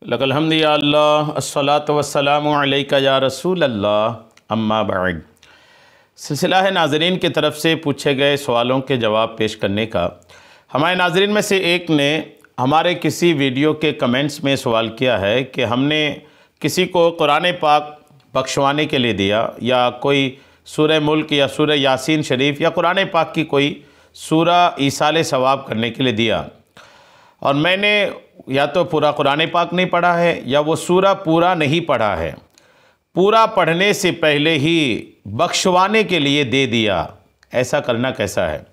लकल हम्दि या अल्लाह अस्सलातु वस्सलामु अलैका या रसूल अल्लाह अम्मा बाद। सिलसिला है नाज़रीन की तरफ से पूछे गए सवालों के जवाब पेश करने का। हमारे नाज़रीन में से एक ने हमारे किसी वीडियो के कमेंट्स में सवाल किया है कि हमने किसी को कुरान पाक बख्शवाने के लिए दिया या कोई सूरह मुल्क या सूरह यासीन शरीफ या कुरान पाक की कोई सूरह ईसाल सवाब करने के लिए दिया, और मैंने या तो पूरा कुरान पाक नहीं पढ़ा है या वो सूरा पूरा नहीं पढ़ा है, पूरा पढ़ने से पहले ही बख्शवाने के लिए दे दिया। ऐसा करना कैसा है?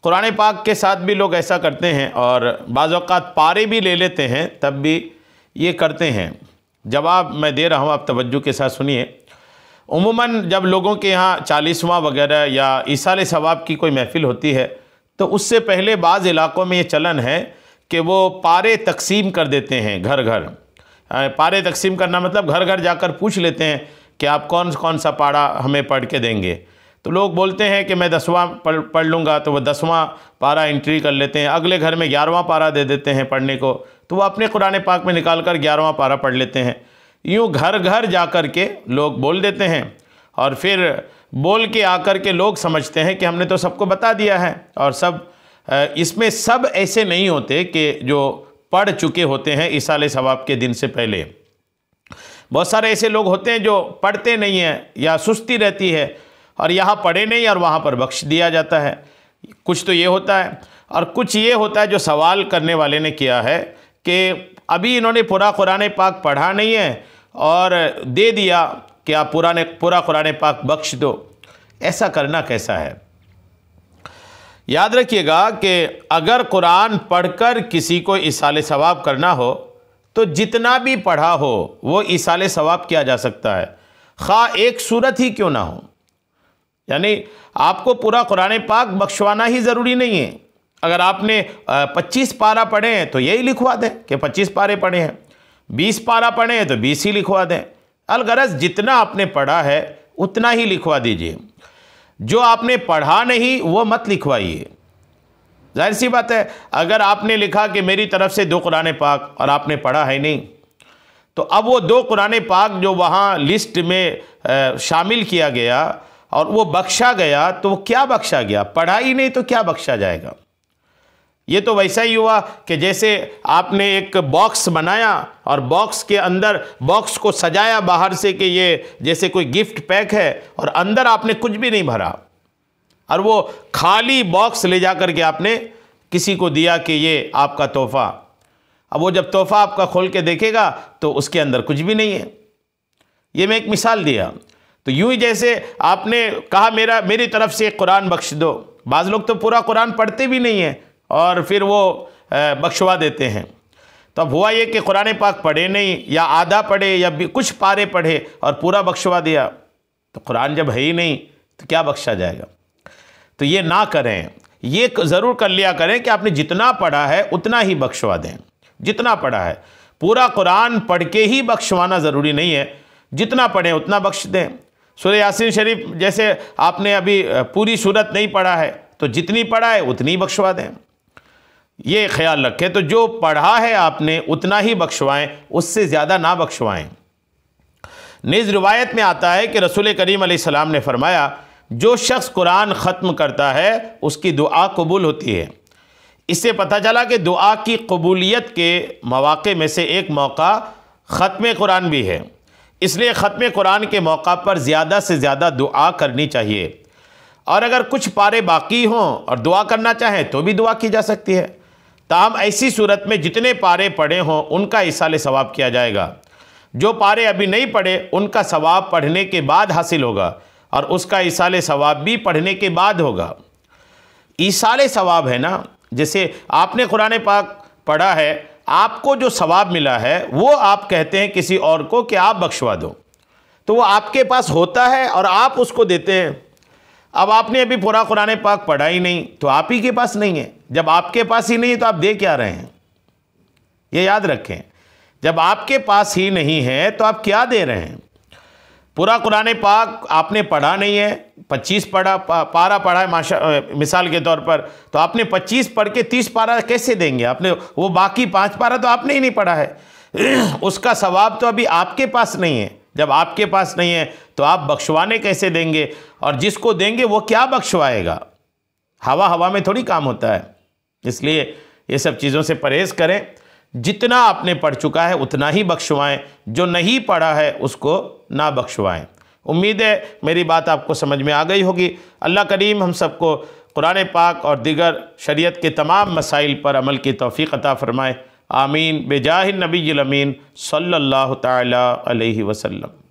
कुरान पाक के साथ भी लोग ऐसा करते हैं और बाज़ औक़ात पारे भी ले लेते हैं, तब भी ये करते हैं। जवाब मैं दे रहा हूँ, आप तवज्जो के साथ सुनिए। उमूमन जब लोगों के यहाँ 40वां वगैरह या ईसाल सवाब की कोई महफ़िल होती है तो उससे पहले बाज़ इलाक़ों में ये चलन है कि वो पारे तकसीम कर देते हैं घर घर। पारे तकसीम करना मतलब घर घर जाकर पूछ लेते हैं कि आप कौन कौन सा पारा हमें पढ़ के देंगे। तो लोग बोलते हैं कि मैं 10वां पढ़ लूँगा, तो वो 10वां पारा एंट्री कर लेते हैं। अगले घर में 11वां पारा दे देते हैं पढ़ने को, तो वो अपने कुरान पाक में निकाल कर 11वां पारा पढ़ लेते हैं। यूँ घर घर जा कर के लोग बोल देते हैं और फिर बोल के आकर के लोग समझते हैं कि हमने तो सबको बता दिया है। और सब इसमें सब ऐसे नहीं होते कि जो पढ़ चुके होते हैं ईसाल सवाब के दिन से पहले। बहुत सारे ऐसे लोग होते हैं जो पढ़ते नहीं हैं या सुस्ती रहती है और यहाँ पढ़े नहीं और वहाँ पर बख्श दिया जाता है। कुछ तो ये होता है, और कुछ ये होता है जो सवाल करने वाले ने किया है कि अभी इन्होंने पूरा कुरान पाक पढ़ा नहीं है और दे दिया कि आप पूरा कुरान पाक बख्श दो। ऐसा करना कैसा है? याद रखिएगा कि अगर कुरान पढ़कर किसी को ईसाल सवाब करना हो तो जितना भी पढ़ा हो वो ईसाल सवाब किया जा सकता है, खा एक सूरत ही क्यों ना हो। यानी आपको पूरा कुरान पाक बख्शवाना ही ज़रूरी नहीं है। अगर आपने 25 पारा पढ़े हैं तो यही लिखवा दें कि 25 पारे पढ़े हैं, 20 पारा पढ़े हैं तो 20 ही लिखवा दें। अलगरज जितना आपने पढ़ा है उतना ही लिखवा दीजिए। जो आपने पढ़ा नहीं वो मत लिखवाइए। जाहिर सी बात है, अगर आपने लिखा कि मेरी तरफ से 2 कुरान पाक और आपने पढ़ा है नहीं, तो अब वो 2 कुरान पाक जो वहाँ लिस्ट में शामिल किया गया और वो बख्शा गया, तो वो क्या बख्शा गया? पढ़ा ही नहीं तो क्या बख्शा जाएगा? ये तो वैसा ही हुआ कि जैसे आपने एक बॉक्स बनाया और बॉक्स के अंदर बॉक्स को सजाया बाहर से कि ये जैसे कोई गिफ्ट पैक है, और अंदर आपने कुछ भी नहीं भरा और वो खाली बॉक्स ले जा कर के आपने किसी को दिया कि ये आपका तोहफ़ा। अब वो जब तोहफ़ा आपका खोल के देखेगा तो उसके अंदर कुछ भी नहीं है। ये मैं एक मिसाल दिया। तो यूँ ही जैसे आपने कहा मेरी तरफ से कुरान बख्श दो। बाज़ लोग तो पूरा कुरान पढ़ते भी नहीं हैं और फिर वो बख्शवा देते हैं। तो अब हुआ ये कि कुरान पाक पढ़े नहीं या आधा पढ़े या भी कुछ पारे पढ़े और पूरा बख्शवा दिया। तो कुरान जब है ही नहीं तो क्या बख्शा जाएगा? तो ये ना करें। ये ज़रूर कर लिया करें कि आपने जितना पढ़ा है उतना ही बख्शवा दें। जितना पढ़ा है, पूरा कुरान पढ़ के ही बख्शवाना ज़रूरी नहीं है, जितना पढ़ें उतना बख्श दें। सूरह यासीन शरीफ जैसे आपने अभी पूरी सूरत नहीं पढ़ा है तो जितनी पढ़ा है उतनी बख्शवा दें। ये ख्याल रखें। तो जो पढ़ा है आपने उतना ही बख्शवाएं, उससे ज़्यादा ना बख्शवाएं। निज रिवायत में आता है कि रसूल करीम अलैहिस्सलाम ने फरमाया, जो शख्स कुरान ख़त्म करता है उसकी दुआ कबूल होती है। इससे पता चला कि दुआ की कबूलियत के मौक़े में से एक मौका ख़त्म कुरान भी है। इसलिए ख़त्म कुरान के मौका पर ज़्यादा से ज़्यादा दुआ करनी चाहिए। और अगर कुछ पारे बाकी हों और दुआ करना चाहें तो भी दुआ की जा सकती है। ताहम ऐसी सूरत में जितने पारे पढ़े हों उनका ईसाल सवाब किया जाएगा। जो पारे अभी नहीं पढ़े उनका सवाब पढ़ने के बाद हासिल होगा और उसका ईसाल सवाब भी पढ़ने के बाद होगा। ईसाल सवाब है ना, जैसे आपने कुरान पाक पढ़ा है, आपको जो सवाब मिला है वो आप कहते हैं किसी और को कि आप बख्शवा दो, तो वो आपके पास होता है और आप उसको देते हैं। अब आपने अभी पूरा कुरान पाक पढ़ा ही नहीं तो आप ही के पास नहीं है। जब आपके पास ही नहीं है तो आप दे क्या रहे हैं? ये याद रखें। जब आपके पास ही नहीं है तो आप क्या दे रहे हैं? पूरा कुरान पाक आपने पढ़ा नहीं है, 25 पारा पढ़ा है मिसाल के तौर पर, तो आपने 25 पढ़ के 30 पारा कैसे देंगे? आपने वो बाकी 5 पारा तो आपने ही नहीं पढ़ा है। उसका सवाब तो अभी आपके पास नहीं है। जब आपके पास नहीं है तो आप बख्शवाने कैसे देंगे, और जिसको देंगे वो क्या बख्शवाएगा। हवा हवा में थोड़ी काम होता है। इसलिए ये सब चीज़ों से परहेज़ करें। जितना आपने पढ़ चुका है उतना ही बख्शवाएं, जो नहीं पढ़ा है उसको ना बख्शवाएं। उम्मीद है मेरी बात आपको समझ में आ गई होगी। अल्लाह करीम हम सबको कुरान पाक और दीगर शरीयत के तमाम मसाइल पर अमल की तौफ़ीक़ अता फ़रमाए। आमीन बेजाहिन नबील अमीन सल्लल्लाहु तआला अलैहि वसल्लम।